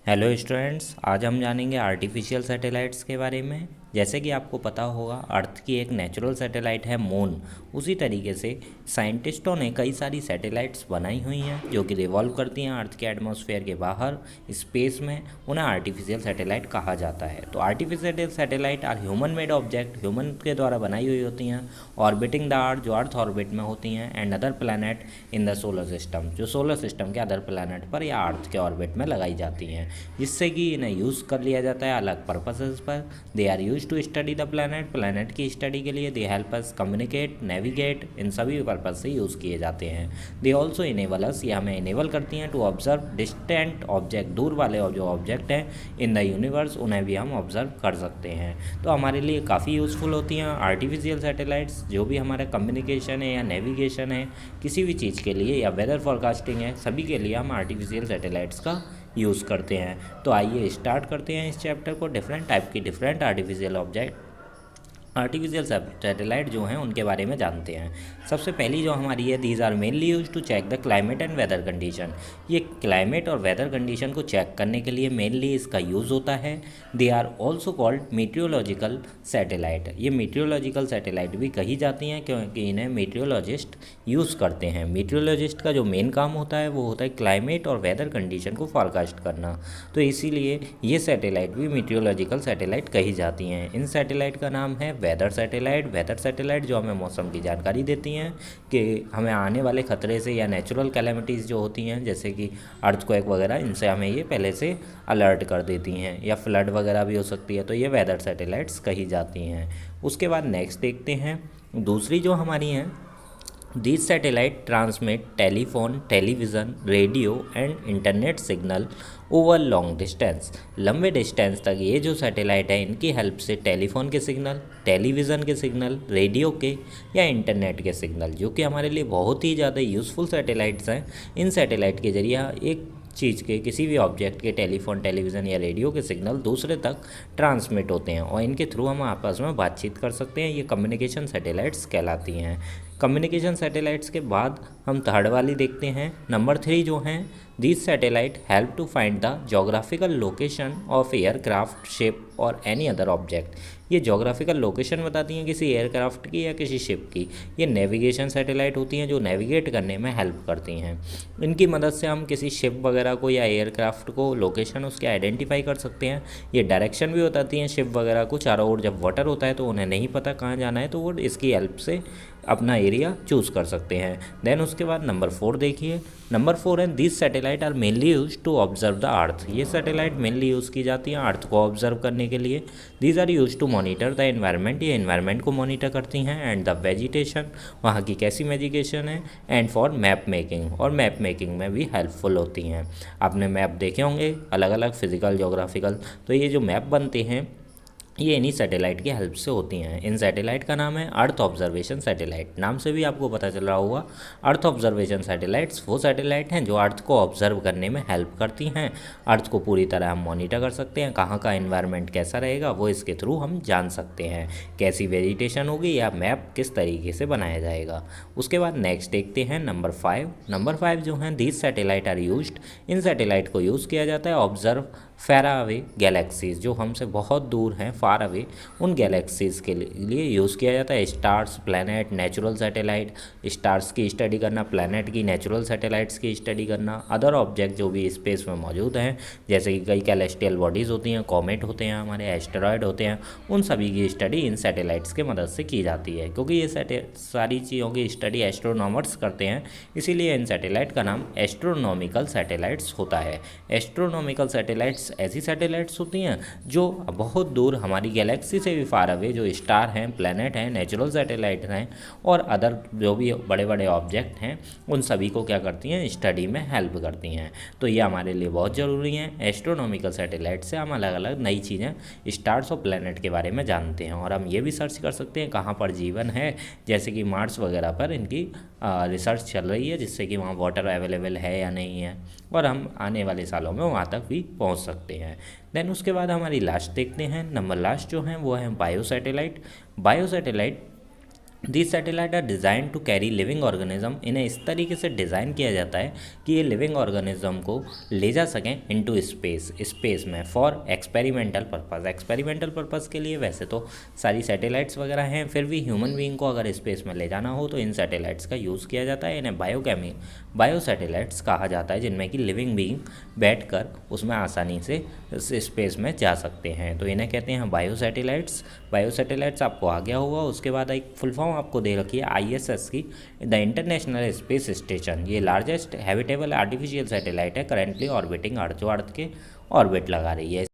Hello students, आज हम जानेंगे आर्टिफिशियल सैटेलाइट्स के बारे में। जैसे कि आपको पता होगा, अर्थ की एक नेचुरल सैटेलाइट है मून। उसी तरीके से साइंटिस्टों ने कई सारी सैटेलाइट्स बनाई हुई हैं जो कि रिवॉल्व करती हैं अर्थ के एटमॉस्फेयर के बाहर स्पेस में। उन्हें आर्टिफिशियल सैटेलाइट कहा जाता है। तो artificial satellite are human made object, human के द्वारा बनाई हुई होती हैं, ऑर्बिटिंग द अर्थ, जो अर्थ ऑर्बिट में होती हैं, and other planet in the solar system, जो सोलर सिस्टम के अदर प्लैनेट पर या अर्थ के ऑर्बिट में लगाई जाती हैं, जिससे कि इन्हें यूज़ कर लिया जाता है अलग पर्पसेस पर। They are use to study the planet, planet की स्टडी के लिए। They help us communicate, navigate, इन सभी पर्पज से यूज़ किए जाते हैं। दे ऑल्सो इनेबल अस, ये हमें इनेबल करती हैं टू ऑब्जर्व डिस्टेंट ऑब्जेक्ट, दूर वाले जो ऑब्जेक्ट हैं इन द यूनिवर्स, उन्हें भी हम ऑब्जर्व कर सकते हैं। तो हमारे लिए काफ़ी यूज़फुल होती हैं आर्टिफिशियल सैटेलाइट्स। जो भी हमारा कम्युनिकेशन है या नेविगेशन है किसी भी चीज़ के लिए, या वेदर फोरकास्टिंग है, सभी के लिए हम आर्टिफिशियल सैटेलाइट्स का यूज़ करते हैं। तो आइए स्टार्ट करते हैं इस चैप्टर को। डिफरेंट टाइप की different artificial object, artificial satellite जो हैं उनके बारे में जानते हैं। सबसे पहली जो हमारी है, these are mainly use to check the climate and weather condition. ये क्लाइमेट और वेदर कंडीशन को चेक करने के लिए मेनली इसका यूज़ होता है। They are also called meteorological satellite. ये मीटियोलॉजिकल सैटेलाइट भी कही जाती हैं क्योंकि इन्हें मीटियोलॉजिस्ट यूज़ करते हैं। मीटियोलॉजिस्ट का जो मेन काम होता है वो होता है क्लाइमेट और वेदर कंडीशन को फॉरकास्ट करना। तो इसीलिए ये सैटेलाइट भी मीटियोलॉजिकल सैटेलाइट कही जाती हैं। इन सैटेलाइट का नाम है वेदर सैटेलाइट। वेदर सैटेलाइट जो हमें मौसम की जानकारी देती हैं कि हमें आने वाले खतरे से या नेचुरल कैलेमिटीज़ जो होती हैं जैसे कि अर्थक्वेक वगैरह, इनसे हमें ये पहले से अलर्ट कर देती हैं, या फ्लड वगैरह भी हो सकती है। तो ये वेदर सैटेलाइट्स कही जाती हैं। उसके बाद नेक्स्ट देखते हैं दूसरी जो हमारी हैं, These satellite transmit telephone, television, radio and internet signal over long distance। लंबे डिस्टेंस तक ये जो सैटेलाइट है इनकी हेल्प से टेलीफोन के सिग्नल, टेलीविज़न के सिग्नल, रेडियो के या इंटरनेट के सिग्नल, जो कि हमारे लिए बहुत ही ज़्यादा यूज़फुल सैटेलाइट्स हैं। इन सैटेलाइट के जरिए एक चीज़ के, किसी भी ऑब्जेक्ट के टेलीफोन, टेलीविज़न या रेडियो के सिग्नल दूसरे तक ट्रांसमिट होते हैं और इनके थ्रू हम आपस में बातचीत कर सकते हैं। ये कम्युनिकेशन सैटेलाइट्स कहलाती हैं। कम्युनिकेशन सैटेलाइट्स के बाद हम थर्ड वाली देखते हैं, नंबर 3 जो हैं, these satellite help to find the geographical location of aircraft, ship और एनी अदर ऑब्जेक्ट। ये जोग्राफिकल लोकेशन बताती हैं किसी एयरक्राफ्ट की या किसी शिप की। ये नेविगेशन सैटेलाइट होती हैं जो नेविगेट करने में हेल्प करती हैं। इनकी मदद से हम किसी शिप वगैरह को या एयरक्राफ्ट को लोकेशन उसके आइडेंटिफाई कर सकते हैं। ये डायरेक्शन भी बताती हैं शिप वगैरह को। चारों ओर जब वाटर होता है तो उन्हें नहीं पता कहाँ जाना है, तो वो इसकी हेल्प से अपना एरिया चूज़ कर सकते हैं। देन उसके बाद नंबर 4 देखिए। नंबर 4 है, this satellite are mainly use to observe the earth. ये सैटेलाइट मेनली यूज़ की जाती हैं अर्थ को ऑब्जर्व करने के लिए। These are use to monitor the environment, ये एनवायरनमेंट को मॉनिटर करती हैं, एंड द वेजिटेशन, वहाँ की कैसी वेजिटेशन है, एंड फॉर मैप मेकिंग, और मैप मेकिंग में भी हेल्पफुल होती हैं। आपने मैप देखे होंगे अलग अलग फिजिकल, जोग्राफिकल, तो ये जो मैप बनते हैं ये इन्हीं सैटेलाइट की हेल्प से होती हैं। इन सैटेलाइट का नाम है अर्थ ऑब्जर्वेशन सैटेलाइट। नाम से भी आपको पता चल रहा होगा, अर्थ ऑब्जर्वेशन सैटेलाइट्स वो सैटेलाइट हैं जो अर्थ को ऑब्जर्व करने में हेल्प करती हैं। अर्थ को पूरी तरह हम मॉनिटर कर सकते हैं, कहाँ का एनवायरनमेंट कैसा रहेगा वो इसके थ्रू हम जान सकते हैं, कैसी वेजिटेशन होगी या मैप किस तरीके से बनाया जाएगा। उसके बाद नेक्स्ट देखते हैं नंबर 5। नंबर 5 जो हैं, दीज सैटेलाइट आर यूज्ड, इन सैटेलाइट को यूज़ किया जाता है ऑब्जर्व फेरा अवे गैलेक्सीज, जो हमसे बहुत दूर हैं, फार अवे, उन गैलेक्सीज के लिए यूज़ किया जाता है। Stars, planet, natural satellite, stars की स्टडी करना, प्लैनेट की, नेचुरल सैटेलाइट्स की स्टडी करना, अदर ऑब्जेक्ट जो भी स्पेस में मौजूद हैं जैसे कि कई कैलेस्टियल बॉडीज़ होती हैं, कॉमेट होते हैं, हमारे एस्टेरॉयड होते हैं, उन सभी की स्टडी इन सैटेलाइट्स की मदद से की जाती है। क्योंकि ये सारी चीज़ों की स्टडी एस्ट्रोनॉमर्स करते हैं, इसीलिए इन सैटेलाइट का नाम एस्ट्रोनॉमिकल सैटेलाइट्स होता है। एस्ट्रोनॉमिकल सैटेलाइट्स ऐसी सैटेलाइट्स होती हैं जो बहुत दूर हमारी गैलेक्सी से भी फार अवे जो स्टार हैं, प्लैनेट हैं, नेचुरल सैटेलाइट हैं और अदर जो भी बड़े बड़े ऑब्जेक्ट हैं उन सभी को क्या करती हैं, स्टडी में हेल्प करती हैं। तो ये हमारे लिए बहुत ज़रूरी हैं। एस्ट्रोनॉमिकल सैटेलाइट से हम अलग अलग नई चीज़ें स्टार्स और प्लैनेट के बारे में जानते हैं, और हम ये भी सर्च कर सकते हैं कहाँ पर जीवन है, जैसे कि मार्स वगैरह पर इनकी रिसर्च चल रही है, जिससे कि वहाँ वाटर अवेलेबल है या नहीं है, और हम आने वाले सालों में वहाँ तक भी पहुँच सकते हैं। देन उसके बाद हमारी लास्ट देखते हैं, नंबर लास्ट जो हैं वो है bio satellite. Bio satellite this satellite are design to carry living organism. इन्हें इस तरीके से डिज़ाइन किया जाता है कि ये लिविंग ऑर्गेनिज्म को ले जा सकें इनटू स्पेस में for experimental purpose. Experimental purpose के लिए वैसे तो सारी सैटेलाइट्स वगैरह हैं, फिर भी ह्यूमन बीइंग को अगर स्पेस में ले जाना हो तो इन सैटेलाइट्स का यूज़ किया जाता है। इन्हें बायो सैटेलाइट्स कहा जाता है, जिनमें कि लिविंग बीइंग बैठ कर उसमें आसानी से स्पेस में जा सकते हैं, तो इन्हें कहते हैं बायो सैटेलाइट्स आपको आ गया होगा। उसके बाद एक फुल फॉर्म आपको दे रखी है ISS की, द इंटरनेशनल स्पेस स्टेशन। ये लार्जेस्ट हैबिटेबल आर्टिफिशियल सैटेलाइट है, करेंटली ऑर्बिटिंग अर्थ, जो अर्थ के ऑर्बिट लगा रही है।